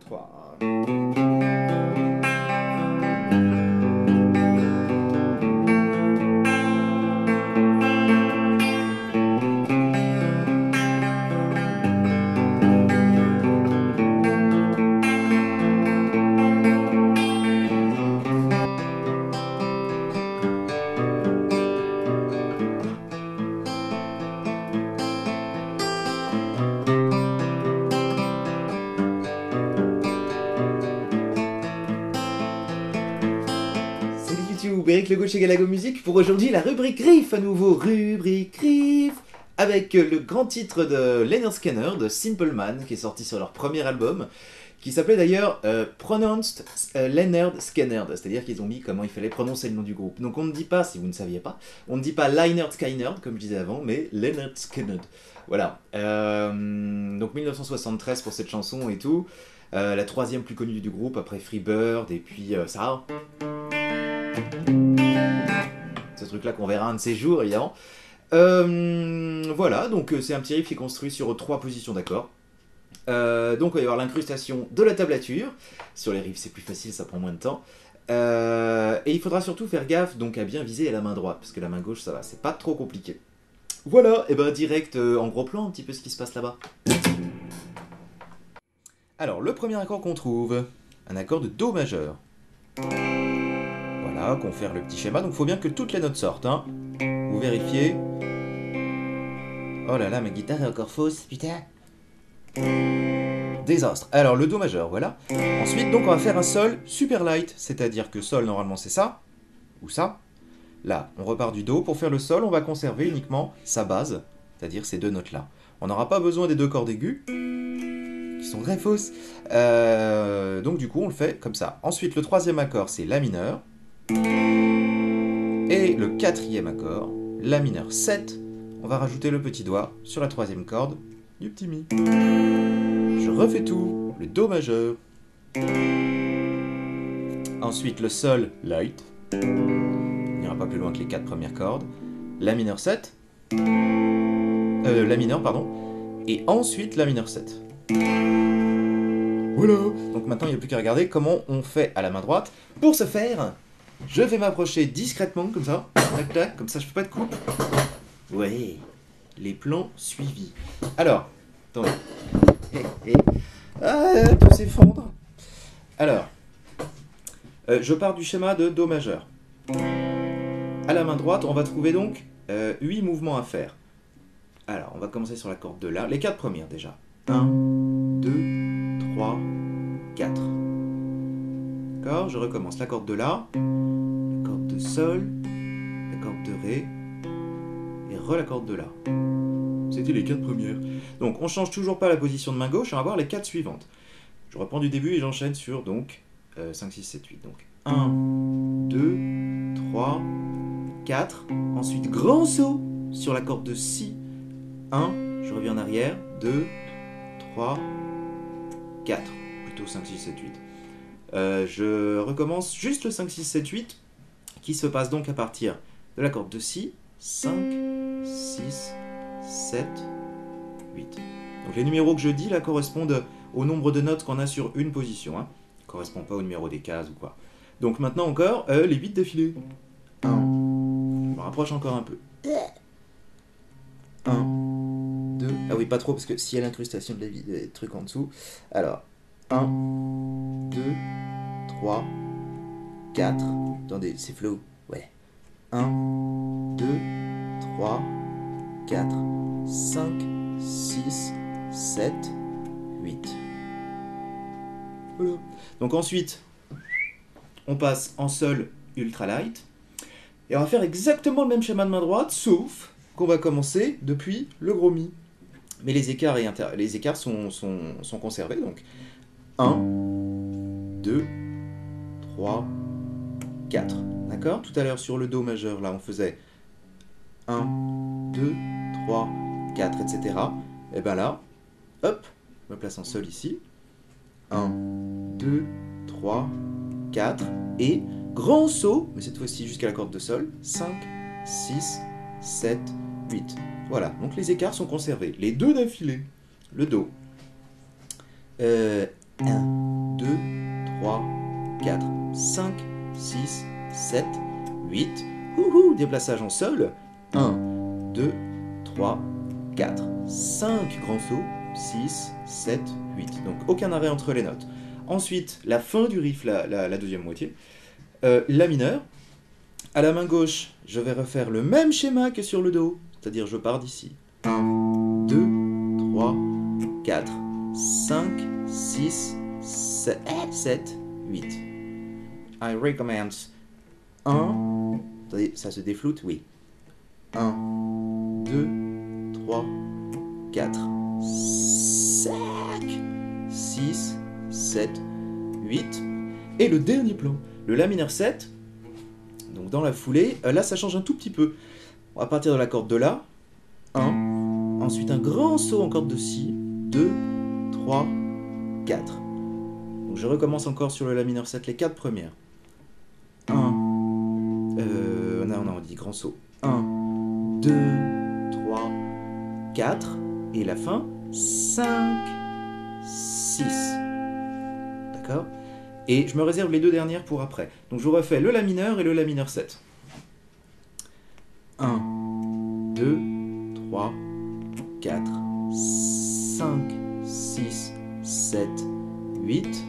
3. Eric Legault chez Galago Musique pour aujourd'hui la rubrique Riff, à nouveau rubrique Riff, avec le grand titre de Lynyrd Skynyrd de Simple Man qui est sorti sur leur premier album, qui s'appelait d'ailleurs Pronounced Lynyrd Skynyrd, c'est-à-dire qu'ils ont mis comment il fallait prononcer le nom du groupe. Donc on ne dit pas, si vous ne saviez pas, on ne dit pas Lynyrd Skynyrd comme je disais avant, mais Lynyrd Skynyrd. Voilà, donc 1973 pour cette chanson et tout, la troisième plus connue du groupe après Freebird et puis ça. Ce truc là qu'on verra un de ces jours évidemment. Voilà, donc c'est un petit riff qui est construit sur 3 positions d'accords. Donc il va y avoir l'incrustation de la tablature. Sur les riffs c'est plus facile, ça prend moins de temps. Et il faudra surtout faire gaffe donc à bien viser à la main droite, parce que la main gauche ça va, c'est pas trop compliqué. Voilà, et ben direct en gros plan un petit peu ce qui se passe là-bas. Alors le premier accord qu'on trouve, un accord de Do majeur. Voilà, confère le petit schéma, donc il faut bien que toutes les notes sortent, hein. Vous vérifiez. Oh là là, ma guitare est encore fausse, putain. Désastre. Alors, le Do majeur, voilà. Ensuite, donc, on va faire un Sol super light, c'est-à-dire que Sol, normalement, c'est ça, ou ça. Là, on repart du Do. Pour faire le Sol, on va conserver uniquement sa base, c'est-à-dire ces 2 notes-là. On n'aura pas besoin des 2 cordes aiguës, qui sont très fausses. Donc, du coup, on le fait comme ça. Ensuite, le 3e accord, c'est La mineur. Et le 4e accord, La mineur 7, on va rajouter le petit doigt sur la 3e corde du petit Mi. Je refais tout, le Do majeur. Ensuite le Sol light, on n'ira pas plus loin que les 4 premières cordes. La mineur 7, La mineur pardon, et ensuite La mineur 7. Voilà. Donc maintenant il n'y a plus qu'à regarder comment on fait à la main droite. Pour ce faire, je vais m'approcher discrètement, comme ça, tac tac, comme ça je peux pas de coupe. Ouais, les plans suivis. Alors, attendez. Ah, tout s'effondre. Alors, je pars du schéma de Do majeur. À la main droite, on va trouver donc 8 mouvements à faire. Alors, on va commencer sur la corde de La, les 4 premières déjà. 1, 2, 3, 4. D'accord, je recommence la corde de La, la corde de Sol, la corde de Ré, et la corde de La. C'était les 4 premières. Donc on change toujours pas la position de main gauche, on va voir les 4 suivantes. Je reprends du début et j'enchaîne sur donc 5, 6, 7, 8. Donc 1, 2, 3, 4. Ensuite grand saut sur la corde de Si. 1, je reviens en arrière. 2, 3, 4. Plutôt 5, 6, 7, 8. Je recommence juste le 5, 6, 7, 8 qui se passe donc à partir de la corde de Si. 5, 6, 7, 8. Donc les numéros que je dis là correspondent au nombre de notes qu'on a sur une position. Hein. Ne correspond pas au numéro des cases ou quoi. Donc maintenant encore, les 8 d'affilée. 1. Je me rapproche encore un peu. 1, 2. Ah oui, pas trop parce que s'il y a l'incrustation de la vie, des trucs en dessous. Alors, 1, 2, 3, 4. Attendez, c'est flou. Ouais. 1, 2, 3, 4, 5, 6, 7, 8. Voilà. Donc ensuite, on passe en Sol ultra light. Et on va faire exactement le même schéma de main droite, sauf qu'on va commencer depuis le gros Mi. Mais les écarts, sont conservés. Donc 1, 2, 3, 4. D'accord? Tout à l'heure sur le Do majeur, là on faisait 1, 2, 3, 4, etc. Et bien là, hop, je me place en Sol ici. 1, 2, 3, 4. Et grand saut, mais cette fois-ci jusqu'à la corde de Sol. 5, 6, 7, 8. Voilà, donc les écarts sont conservés. Les 2 d'affilée. Le Do. 1, 7, 8. Ouhou, déplaçage en sol. 1, 2, 3, 4, 5 grands sauts. 6, 7, 8. Donc aucun arrêt entre les notes. Ensuite, la fin du riff, la deuxième moitié. La mineur. À la main gauche, je vais refaire le même schéma que sur le Do. C'est-à-dire, je pars d'ici. 1, 2, 3, 4, 5, 6, 7, 8. I recommence. 1, ça se défloute, oui. 1, 2, 3, 4, 5, 6, 7, 8. Et le dernier plan, le La mineur 7. Donc dans la foulée, là ça change un tout petit peu. On va partir de la corde de La. 1. Ensuite un grand saut en corde de Si. 2, 3, 4. Donc je recommence encore sur le La mineur 7, les 4 premières. 1. On dit grand saut. 1, 2, 3, 4. Et la fin, 5, 6. D'accord? Et je me réserve les deux dernières pour après. Donc je vous refais le La mineur et le La mineur 7. 1, 2, 3, 4, 5, 6, 7, 8.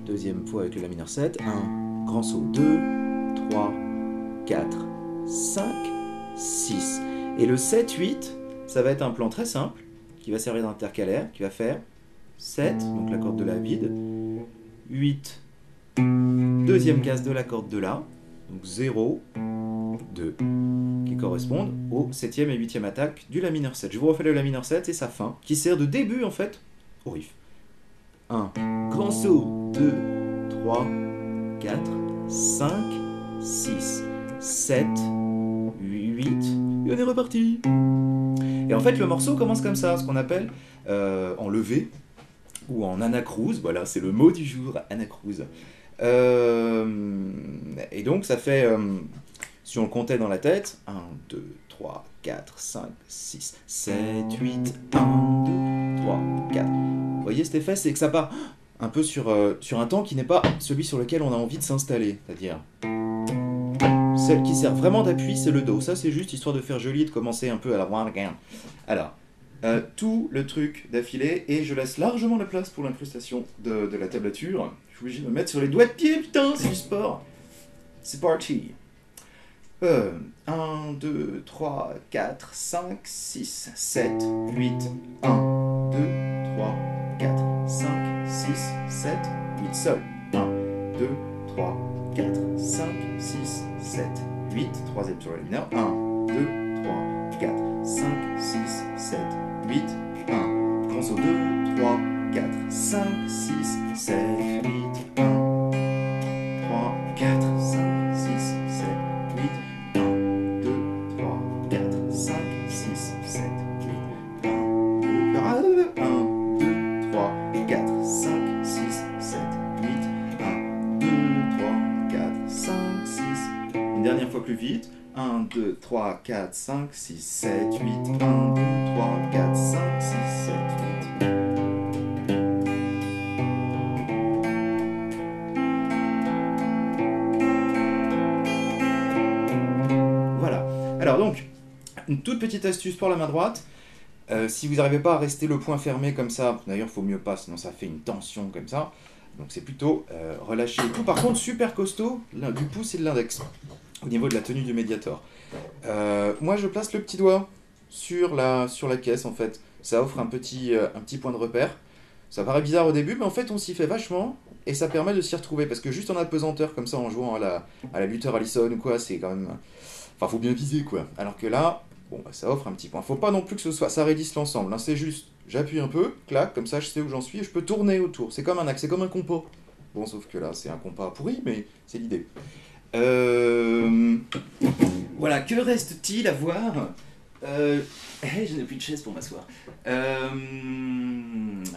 Deuxième fois avec le La mineur 7. 1, grand saut. 2, 3, 4, 5, 6. Et le 7, 8, ça va être un plan très simple, qui va servir d'intercalaire, qui va faire 7, donc la corde de La vide, 8, deuxième case de la corde de La, donc 0, 2, qui correspondent au 7e et 8e attaque du La mineur 7. Je vous refais le La mineur 7 et sa fin, qui sert de début en fait au riff. 1, grand saut, 2, 3, 4, 5, 6, 7, 8, et on est reparti. Et en fait le morceau commence comme ça, ce qu'on appelle en levé, ou en anacrouse, voilà, c'est le mot du jour, anacrouse. Et donc ça fait, si on le comptait dans la tête, 1, 2, 3, 4, 5, 6, 7, 8, 1, 2, 3, 4. Vous voyez cet effet, c'est que ça part un peu sur un temps qui n'est pas celui sur lequel on a envie de s'installer, c'est-à-dire celle qui sert vraiment d'appui, c'est le Do. Ça c'est juste histoire de faire joli et de commencer un peu à la one again. Alors, tout le truc d'affilée, et je laisse largement la place pour l'incrustation de la tablature. Je suis obligé de me mettre sur les doigts de pied, putain, c'est du sport. C'est parti. 1, 2, 3, 4, 5, 6, 7, 8, 1, 2, 3, 4, 5, 6, 7, 8, sol. 1, 2, 3, 4, 5, 6, 7, 8, troisième sur la mineur. 1, 2, 3, 4, 5, 6, 7, 8, 1. Grand saut 2, 3, 4, 5, 6, 7, 8, 1, 3, 4, 5, 6, 7, 8, 1, 2, 3, 4, 5, 6, 7, 8, 1, 2, 3, 4, 5, 6, 7, 8, 1, 2, 3, 4, 5, 6. Une dernière fois plus vite. 1, 2, 3, 4, 5, 6, 7, 8, 1, 2, 3, 4, 5, 6, 7, 8. Voilà. Alors donc, une toute petite astuce pour la main droite. Si vous n'arrivez pas à rester le poing fermé comme ça, d'ailleurs il faut mieux pas, sinon ça fait une tension comme ça. Donc c'est plutôt relâcher tout. Par contre, super costaud du pouce et de l'index au niveau de la tenue du médiator. Moi je place le petit doigt sur la caisse en fait. Ça offre un petit point de repère. Ça paraît bizarre au début, mais en fait on s'y fait vachement et ça permet de s'y retrouver. Parce que juste en apesanteur comme ça en jouant à la Luther Allison ou quoi, c'est quand même... Enfin faut bien viser quoi. Alors que là, bon, bah, ça offre un petit point. Faut pas non plus que ça raidisse l'ensemble. Hein. C'est juste, j'appuie un peu, clac, comme ça je sais où j'en suis et je peux tourner autour. C'est comme un axe, c'est comme un compas. Bon, sauf que là c'est un compas pourri, mais c'est l'idée. Voilà, que reste-t-il à voir? Je n'ai plus de chaise pour m'asseoir.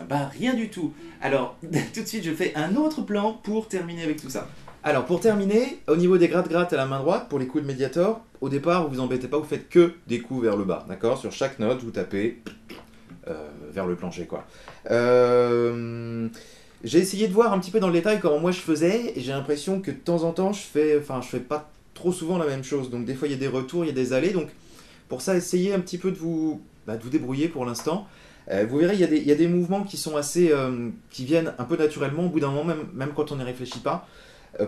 Bah rien du tout. Alors, tout de suite je fais un autre plan pour terminer avec tout ça. Alors pour terminer, au niveau des gratte-gratte à la main droite, pour les coups de médiator, au départ vous vous embêtez pas, vous faites que des coups vers le bas, d'accord? Sur chaque note vous tapez vers le plancher quoi. j'ai essayé de voir un petit peu dans le détail comment moi je faisais, et j'ai l'impression que de temps en temps je fais pas trop souvent la même chose. Donc des fois il y a des retours, il y a des allées. Donc pour ça, essayez un petit peu de vous débrouiller pour l'instant. Vous verrez, il y a des mouvements qui sont assez, qui viennent un peu naturellement au bout d'un moment, même quand on n'y réfléchit pas.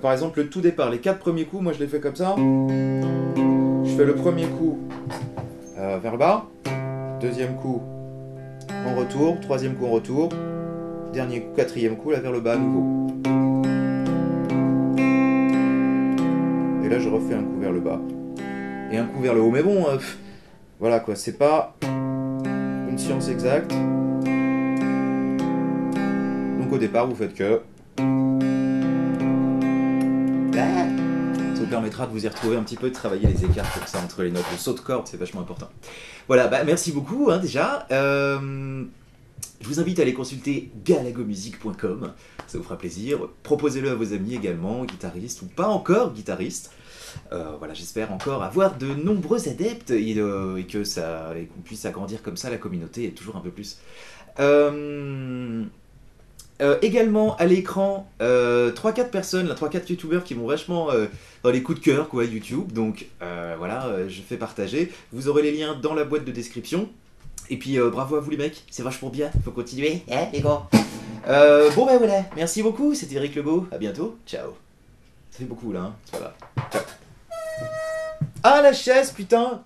Par exemple, le tout départ, les 4 premiers coups, moi je les fais comme ça. Je fais le premier coup vers le bas, deuxième coup en retour, troisième coup en retour, quatrième coup là vers le bas à nouveau. Et là je refais un coup vers le bas et un coup vers le haut. Mais bon, voilà quoi, c'est pas une science exacte. Donc au départ, vous faites que. Ça vous permettra de vous y retrouver un petit peu, de travailler les écarts comme ça entre les notes. Le saut de corde, c'est vachement important. Voilà, bah merci beaucoup hein, déjà. Je vous invite à aller consulter galagomusique.com, ça vous fera plaisir. Proposez-le à vos amis également, guitaristes ou pas encore guitaristes. Voilà, j'espère encore avoir de nombreux adeptes et qu'on puisse agrandir comme ça la communauté et toujours un peu plus. Également à l'écran, 3-4 personnes, 3-4 youtubeurs qui m'ont vachement dans les coups de cœur quoi, YouTube. Donc voilà, je fais partager. Vous aurez les liens dans la boîte de description. Et puis bravo à vous les mecs, c'est vachement bien, faut continuer, hein les gars. Bon bah voilà, merci beaucoup, c'était Eric Lebeau, à bientôt, ciao. Ça fait beaucoup là, hein, voilà. Ciao. Ah la chaise, putain.